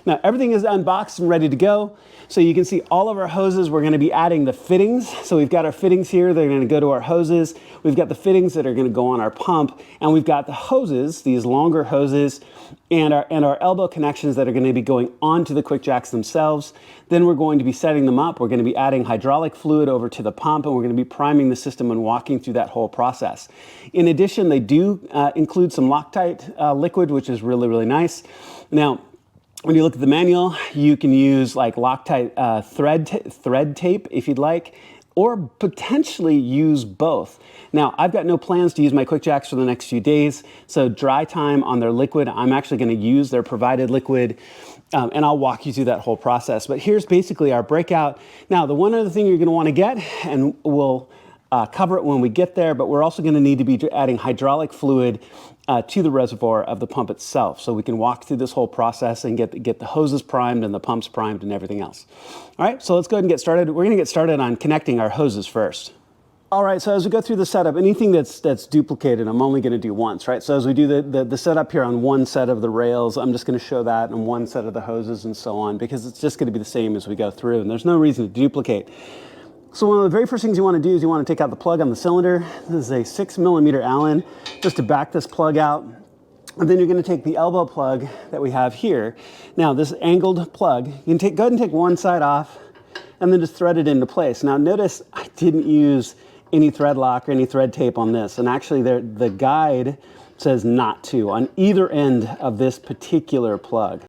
Now everything is unboxed and ready to go. So you can see all of our hoses. We're going to be adding the fittings. So we've got our fittings here. They're going to go to our hoses. We've got the fittings that are going to go on our pump. And we've got the hoses, these longer hoses, and our elbow connections that are going to be going onto the QuickJacks themselves. Then we're going to be setting them up. We're going to be adding hydraulic fluid over to the pump, and we're going to be priming the system and walking through that whole process. In addition, they do include some Loctite liquid, which is really, really nice. Now, when you look at the manual, you can use like Loctite thread tape if you'd like, or potentially use both. Now, I've got no plans to use my QuickJacks for the next few days, so dry time on their liquid, I'm actually going to use their provided liquid, and I'll walk you through that whole process. But here's basically our breakout. Now, the one other thing you're going to want to get, and we'll cover it when we get there, but we're also going to need to be adding hydraulic fluid to the reservoir of the pump itself, so we can walk through this whole process and get the hoses primed and the pumps primed and everything else. All right, so let's go ahead and get started. We're going to get started on connecting our hoses first. All right, so as we go through the setup, anything that's duplicated, I'm only going to do once, right? So as we do the setup here on one set of the rails, I'm just going to show that on one set of the hoses and so on, because it's just going to be the same as we go through, and there's no reason to duplicate. So one of the very first things you want to do is you want to take out the plug on the cylinder. This is a 6mm Allen, just to back this plug out. And then you're going to take the elbow plug that we have here. Now, this angled plug, you can go ahead and take one side off and then just thread it into place. Now, notice I didn't use any thread lock or any thread tape on this. And actually, the guide says not to on either end of this particular plug.